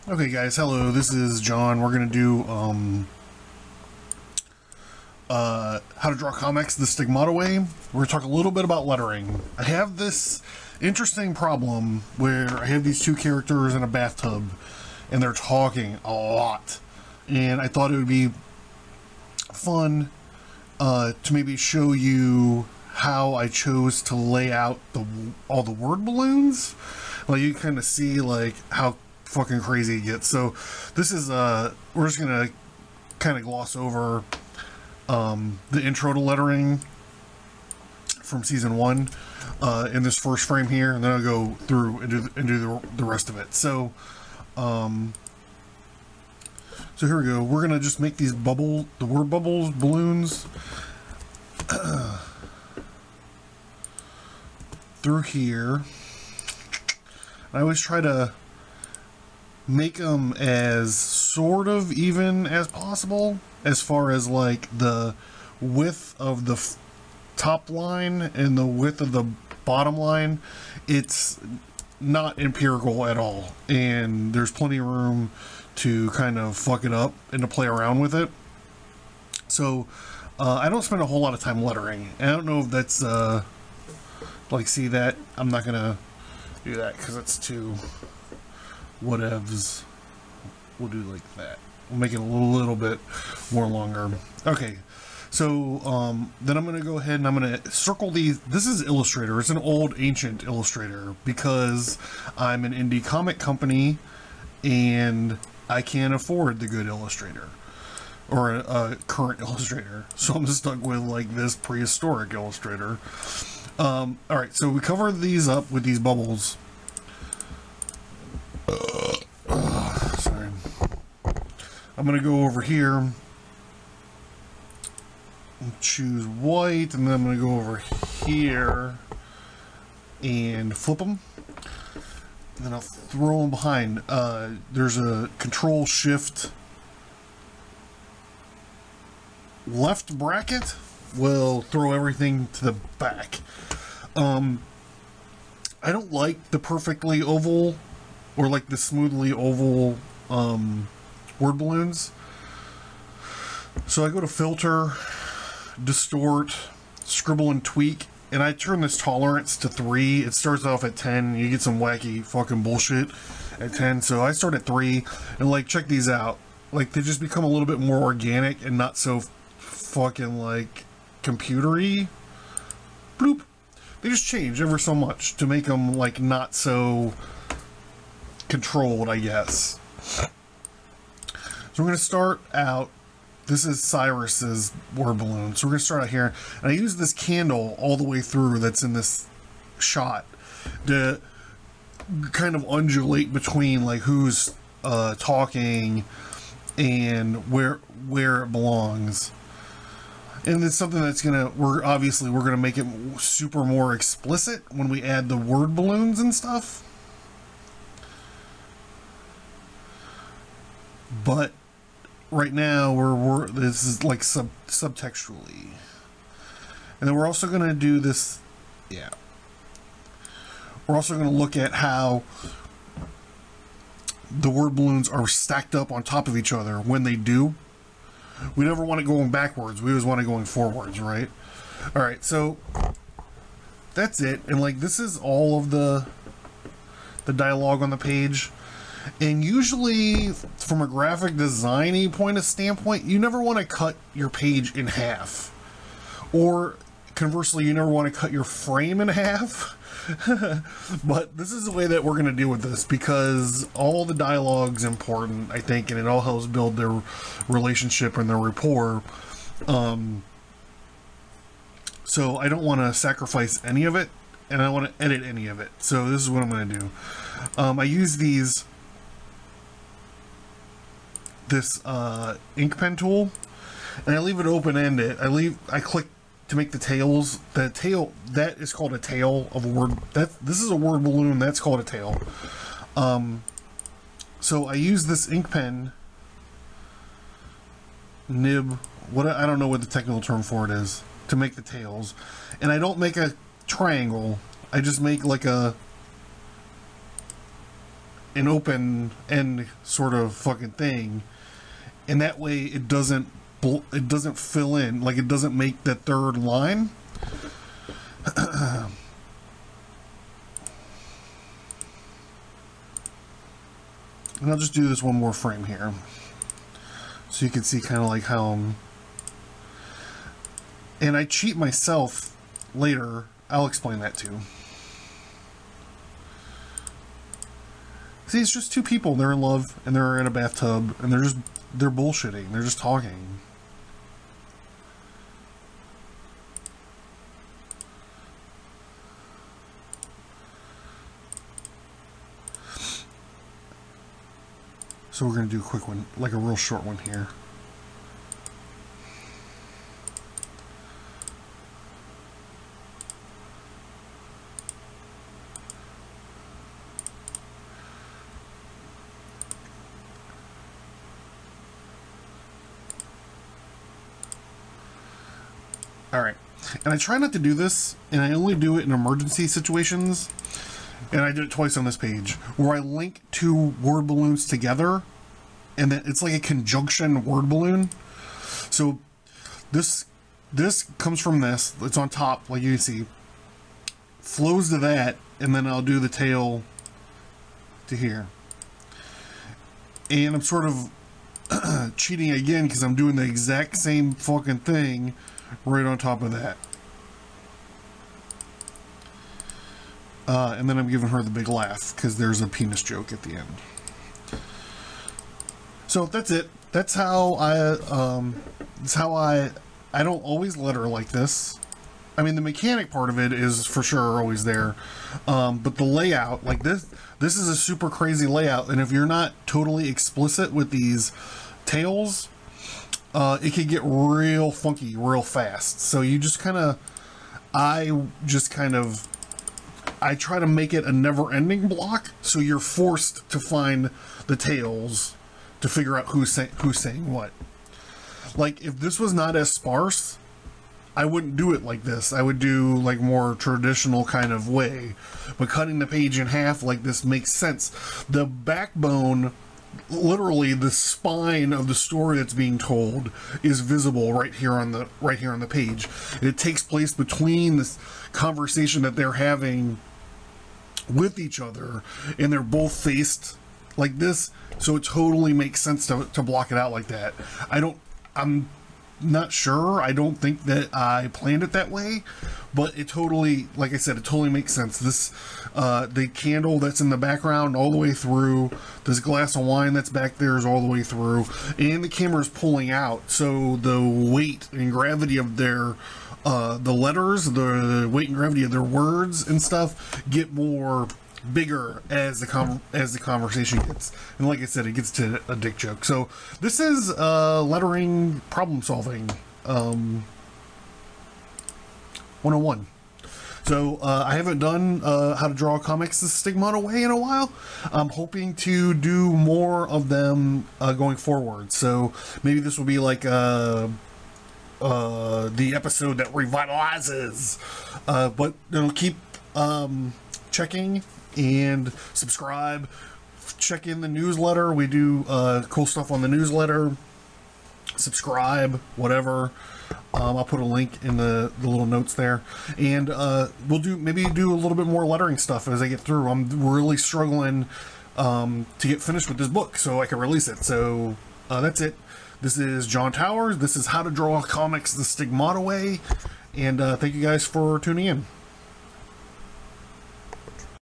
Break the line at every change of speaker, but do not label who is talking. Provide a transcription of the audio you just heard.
Okay guys, hello, this is John. We're going to do how to draw comics the Stigmata way. We're going to talk a little bit about lettering. I have this interesting problem where I have these two characters in a bathtub and they're talking a lot. And I thought it would be fun to maybe show you how I chose to lay out all the word balloons. Like you kind of see like how fucking crazy it gets. So this is we're just gonna kind of gloss over the intro to lettering from season 1 in this first frame here, and then I'll go through and do the rest of it. So so here we go. We're gonna just make these the word balloons through here. I always try to make them as sort of even as possible as far as like the width of the top line and the width of the bottom line. It's not empirical at all, and there's plenty of room to kind of fuck it up and to play around with it. So I don't spend a whole lot of time lettering. I don't know if that's like, see that? I'm not gonna do that because it's too whatevs. We'll do like that. We'll make it a little bit more longer. Okay, so then I'm gonna go ahead and I'm gonna circle these. This is Illustrator. It's an old ancient Illustrator because I'm an indie comic company and I can't afford the good Illustrator or a current Illustrator, so I'm stuck with like this prehistoric Illustrator. All right, so we cover these up with these bubbles. Sorry. I'm gonna go over here and choose white, and then I'm gonna go over here and flip them, and then I'll throw them behind. There's a Control Shift left bracket will throw everything to the back. I don't like the perfectly oval or like the smoothly oval word balloons. So I go to Filter, Distort, Scribble and Tweak, and I turn this tolerance to 3. It starts off at 10. You get some wacky fucking bullshit at 10. So I start at 3, and like, check these out. Like, they just become a little bit more organic and not so fucking like computery. Bloop. They just change ever so much to make them like not so controlled, I guess. So we're going to start out. This is Cyrus's word balloon. So we're going to start out here, and I use this candle all the way through that's in this shot to kind of undulate between like who's talking and where it belongs. And it's something that's we're gonna make it super more explicit when we add the word balloons and stuff. But right now this is like subtextually, and then we're also gonna do this. Yeah, we're also gonna look at how the word balloons are stacked up on top of each other when they do. We never want it going backwards. We always want it going forwards, right? All right, so that's it. And like, this is all of the dialogue on the page. And usually, from a graphic design-y standpoint, you never want to cut your page in half. Or conversely, you never want to cut your frame in half. But this is the way that we're going to deal with this, because all the dialogue's important, I think, and it all helps build their relationship and their rapport. So I don't want to sacrifice any of it, and I want to edit any of it. So this is what I'm going to do. I use this ink pen tool, and I leave it open-ended. I click to make the tails. The tail, that is called a tail of a word. This is a word balloon. That's called a tail. So I use this ink pen nib. I don't know what the technical term for it is, to make the tails. And I don't make a triangle. I just make like a an open end sort of fucking thing, and that way it doesn't fill in, like it doesn't make that third line. And I'll just do this one more frame here, so you can see kind of like how I'm, and I cheat myself later. I'll explain that too. See, it's just two people. They're in love, and they're in a bathtub, and they're bullshitting. They're just talking. So we're going to do a quick one, like a real short one here. Alright, and I try not to do this, and I only do it in emergency situations, and I did it twice on this page, where I link two word balloons together, and then it's like a conjunction word balloon. So this comes from this, it's on top, like you can see, flows to that, and then I'll do the tail to here. And I'm sort of cheating again, because I'm doing the exact same fucking thing right on top of that. And then I'm giving her the big laugh because there's a penis joke at the end. So that's it. That's how I don't always letter like this. I mean, the mechanic part of it is for sure always there. But the layout, like this is a super crazy layout. And if you're not totally explicit with these tails, it can get real funky real fast. So you just kind of, I try to make it a never-ending block, so you're forced to find the tails to figure out who's saying what. Like, if this was not as sparse, I wouldn't do it like this. I would do like more traditional kind of way. But cutting the page in half like this makes sense. The backbone, literally the spine of the story that's being told, is visible right here on the page. It takes place between this conversation that they're having with each other, and they're both faced like this, so it totally makes sense to block it out like that. I'm not sure. I don't think that I planned it that way, but it totally, like I said, it totally makes sense. This, the candle that's in the background all the way through, this glass of wine that's back there is all the way through, and the camera's pulling out, so the weight and gravity of their, the letters, the weight and gravity of their words and stuff get more bigger as the conversation gets. And like I said, it gets to a dick joke. So this is lettering problem solving 101. So I haven't done how to draw comics the Stigmata way in a while. I'm hoping to do more of them going forward. So maybe this will be like the episode that revitalizes. But keep checking and subscribe. Check in the newsletter. We do cool stuff on the newsletter. Subscribe, whatever. I'll put a link in the little notes there, and we'll maybe do a little bit more lettering stuff as I get through. I'm really struggling to get finished with this book so I can release it. So that's it. This is John Towers. This is How to Draw Comics the Stigmata Way, and thank you guys for tuning in.